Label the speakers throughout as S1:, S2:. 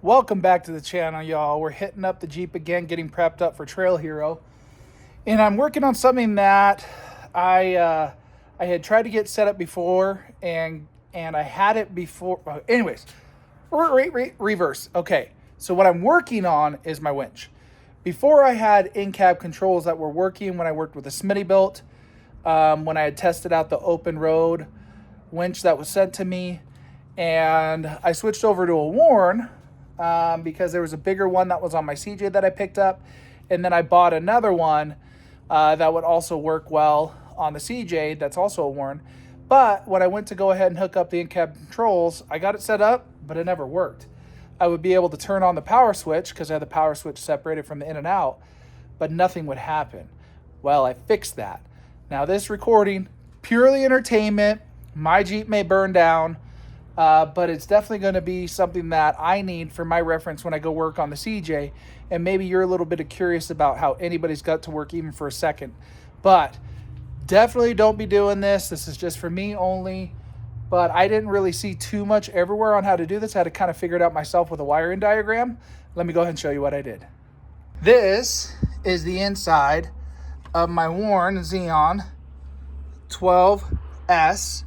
S1: Welcome back to the channel, y'all. We're hitting up the Jeep again, getting prepped up for Trail Hero. And I'm working on something that I had tried to get set up before, and I had it before. Anyways, reverse. Okay, so what I'm working on is my winch. Before I had in-cab controls that were working when I worked with a Smittybilt, when I had tested out the open road winch that was sent to me, and I switched over to a Warn because there was a bigger one that was on my CJ that I picked up, and then I bought another one that would also work well on the CJ that's also a Warn. But when I went to go ahead and hook up the in-cab controls, I got it set up, but it never worked. I would be able to turn on the power switch because I had the power switch separated from the in and out, but nothing would happen. Well, I fixed that. Now this recording, purely entertainment. My Jeep may burn down, but it's definitely going to be something that I need for my reference when I go work on the CJ. And maybe you're a little bit curious about how anybody's got to work even for a second. But definitely don't be doing this. This is just for me only. But I didn't really see too much everywhere on how to do this. I had to kind of figure it out myself with a wiring diagram. Let me go ahead and show you what I did. This is the inside of my Warn Xeon 12S.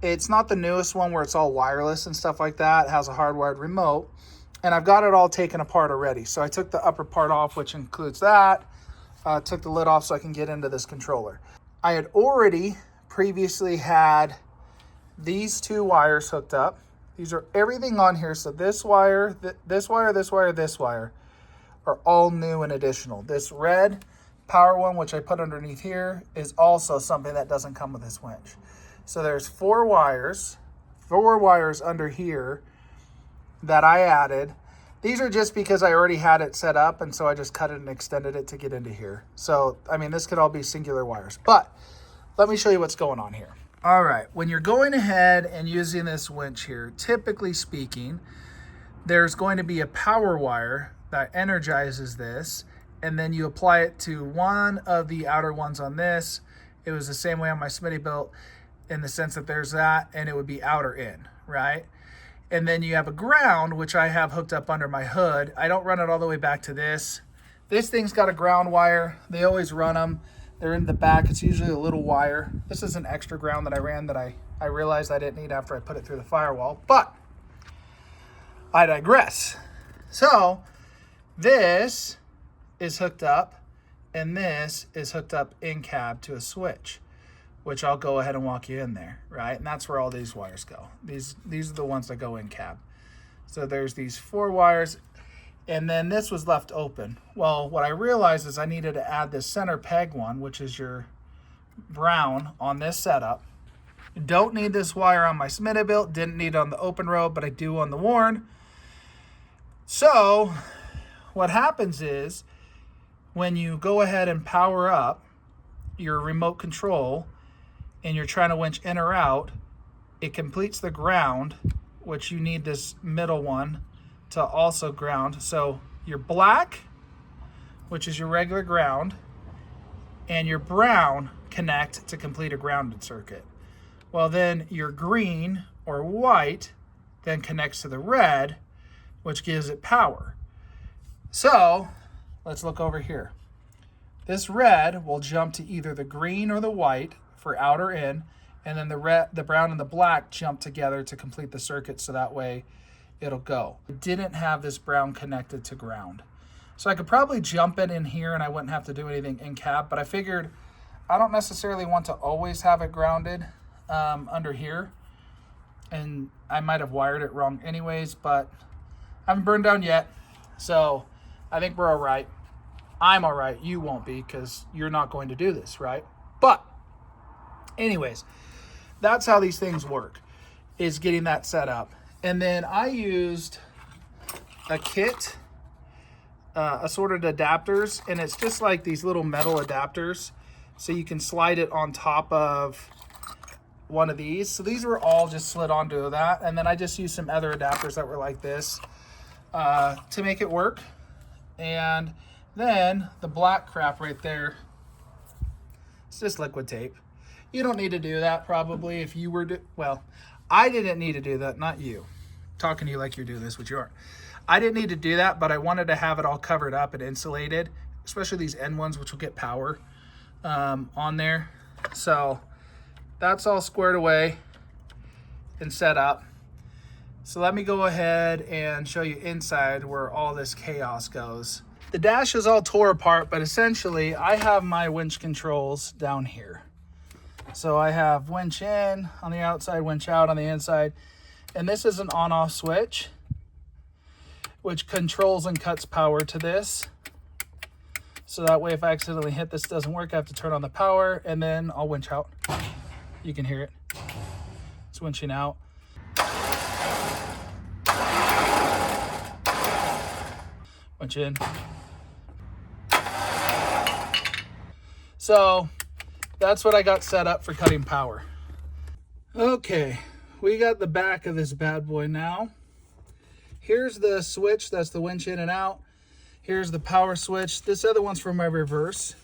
S1: It's not the newest one where it's all wireless and stuff like that. It has a hardwired remote. And I've got it all taken apart already. So I took the upper part off, which includes that. Took the lid off so I can get into this controller. I had already previously had these two wires hooked up. These are everything on here. So this wire, this wire, this wire, this wire are all new and additional. This red power one, which I put underneath here, is also something that doesn't come with this winch. So there's four wires under here that I added. These are just because I already had it set up, and so I just cut it and extended it to get into here. So, I mean, this could all be singular wires, but let me show you what's going on here. All right, when you're going ahead and using this winch here, typically speaking, there's going to be a power wire that energizes this, and then you apply it to one of the outer ones on this. It was the same way on my Smittybilt in the sense that there's that, and it would be outer in, right? And then you have a ground, which I have hooked up under my hood. I don't run it all the way back to this. This thing's got a ground wire. They always run them. They're in the back. It's usually a little wire. This is an extra ground that I ran that I realized I didn't need after I put it through the firewall, but I digress. So this is hooked up, and this is hooked up in cab to a switch, which I'll go ahead and walk you in there, right? And that's where all these wires go. These are the ones that go in cab. So there's these four wires, and then this was left open. Well, what I realized is I needed to add this center peg one, which is your brown on this setup. Don't need this wire on my Smittybilt, didn't need it on the open road, but I do on the Warn. So what happens is when you go ahead and power up your remote control and you're trying to winch in or out, it completes the ground, which you need this middle one to also ground. So your black, which is your regular ground, and your brown connect to complete a grounded circuit. Well, then your green or white then connects to the red, which gives it power. So let's look over here. This red will jump to either the green or the white for outer in, and then the brown and the black jump together to complete the circuit, so that way it'll go. I didn't have this brown connected to ground. So I could probably jump it in here and I wouldn't have to do anything in cab, but I figured I don't necessarily want to always have it grounded under here, and I might have wired it wrong anyways, but I haven't burned down yet, so I think we're all right. I'm all right. You won't be because you're not going to do this, right? But anyways, that's how these things work, is getting that set up. And then I used a kit, assorted adapters, and it's just like these little metal adapters, so you can slide it on top of one of these. So these were all just slid onto that, and then I just used some other adapters that were like this to make it work. And then the black crap right there, it's just liquid tape. You don't need to do that probably if you were to, well, I didn't need to do that, not you. Talking to you like you're doing this, which you aren't. I didn't need to do that, but I wanted to have it all covered up and insulated, especially these end ones, which will get power on there. So that's all squared away and set up. So let me go ahead and show you inside where all this chaos goes. The dash is all tore apart, but essentially I have my winch controls down here. So I have winch in on the outside, winch out on the inside. And this is an on-off switch, which controls and cuts power to this. So that way if I accidentally hit this doesn't work, I have to turn on the power and then I'll winch out. You can hear it. It's winching out. Winch in. So that's what I got set up for cutting power. Okay, we got the back of this bad boy now. Here's the switch, that's the winch in and out. Here's the power switch. This other one's for my reverse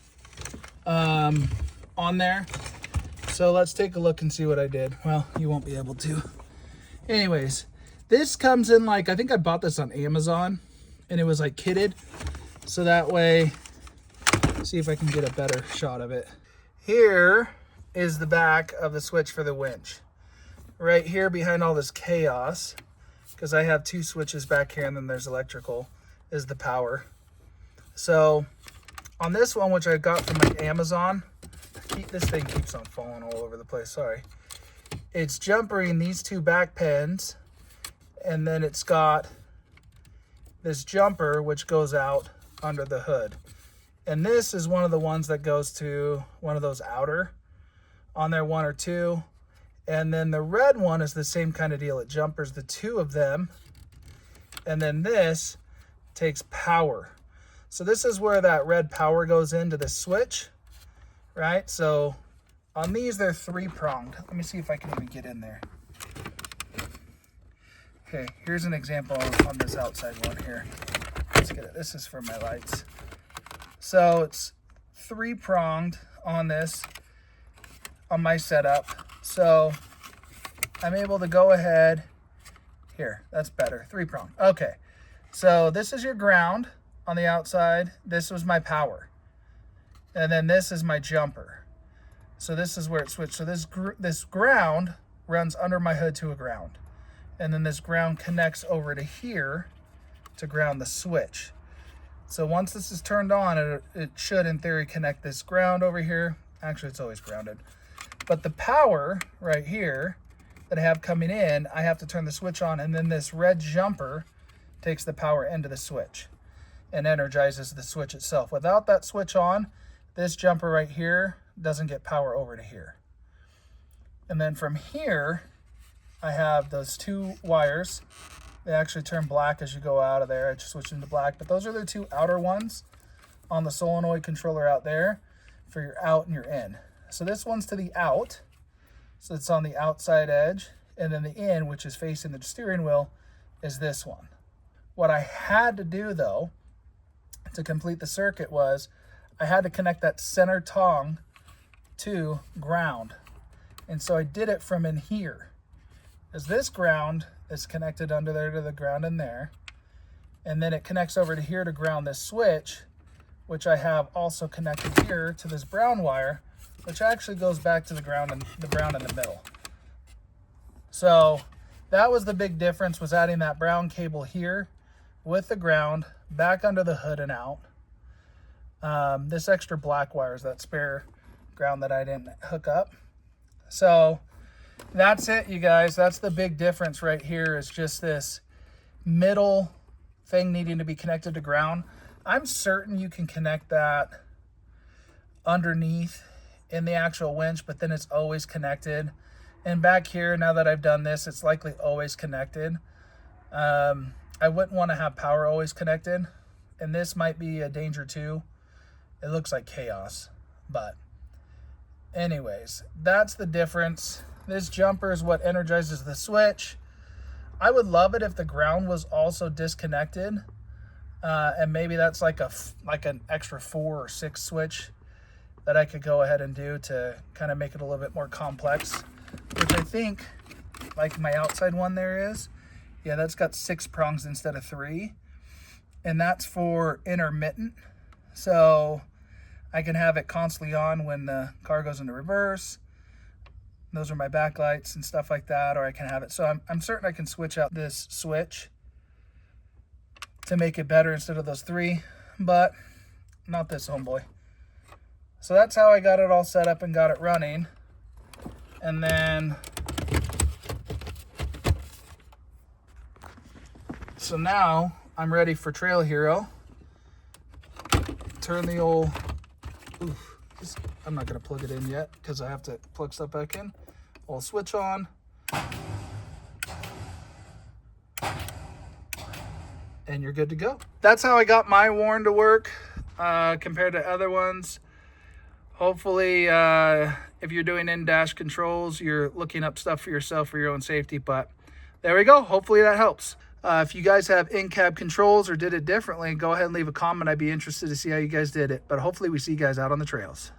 S1: on there. So let's take a look and see what I did. Well, you won't be able to. Anyways, this comes in like, I think I bought this on Amazon and it was like kitted. So that way, see if I can get a better shot of it. Here is the back of the switch for the winch. Right here behind all this chaos, because I have two switches back here and then there's electrical, is the power. So on this one, which I got from like Amazon, this thing keeps on falling all over the place, sorry. It's jumpering these two back pins, and then it's got this jumper which goes out under the hood. And this is one of the ones that goes to one of those outer on there, 1 or 2. And then the red one is the same kind of deal. It jumpers the 2 of them. And then this takes power. So this is where that red power goes into the switch, right? So on these, they're 3-pronged. Let me see if I can even get in there. Okay, here's an example on this outside one here. Let's get it. This is for my lights. So it's 3-pronged on this, on my setup. So I'm able to go ahead here. That's better. 3-pronged. Okay. So this is your ground on the outside. This was my power. And then this is my jumper. So this is where it switched. So this ground runs under my hood to a ground. And then this ground connects over to here to ground the switch. So once this is turned on, it should, in theory, connect this ground over here. Actually, it's always grounded. But the power right here that I have coming in, I have to turn the switch on, and then this red jumper takes the power into the switch and energizes the switch itself. Without that switch on, this jumper right here doesn't get power over to here. And then from here, I have those 2 wires. They actually turn black as you go out of there. I just switched into black, but those are the 2 outer ones on the solenoid controller out there for your out and your in. So this one's to the out, so it's on the outside edge, and then the in, which is facing the steering wheel, is this one. What I had to do though, to complete the circuit, was I had to connect that center tongue to ground. And so I did it from in here. As this ground is connected under there to the ground in there, and then it connects over to here to ground this switch, which I have also connected here to this brown wire, which actually goes back to the ground in the middle. So that was the big difference, was adding that brown cable here with the ground back under the hood and out. This extra black wire is that spare ground that I didn't hook up. So that's it, you guys. That's the big difference right here, is just this middle thing needing to be connected to ground. I'm certain you can connect that underneath in the actual winch, but then it's always connected. And back here, now that I've done this, it's likely always connected. I wouldn't want to have power always connected, and this might be a danger too. It looks like chaos, but anyways, that's the difference. This jumper is what energizes the switch. I would love it if the ground was also disconnected, and maybe that's like an extra 4 or 6 switch that I could go ahead and do to kind of make it a little bit more complex, which I think, like my outside one there is, Yeah, that's got 6 prongs instead of 3. And that's for intermittent. So I can have it constantly on when the car goes into reverse. Those are my backlights and stuff like that. Or I can have it. So I'm certain I can switch out this switch to make it better instead of those 3. But not this homeboy. So that's how I got it all set up and got it running. And then, so now I'm ready for Trail Hero. Turn the old, I'm not gonna plug it in yet because I have to plug stuff back in. I'll switch on. And you're good to go. That's how I got my Warn to work compared to other ones. Hopefully, if you're doing in-dash controls, you're looking up stuff for yourself for your own safety. But there we go. Hopefully that helps. If you guys have in-cab controls or did it differently, go ahead and leave a comment. I'd be interested to see how you guys did it. But hopefully we see you guys out on the trails.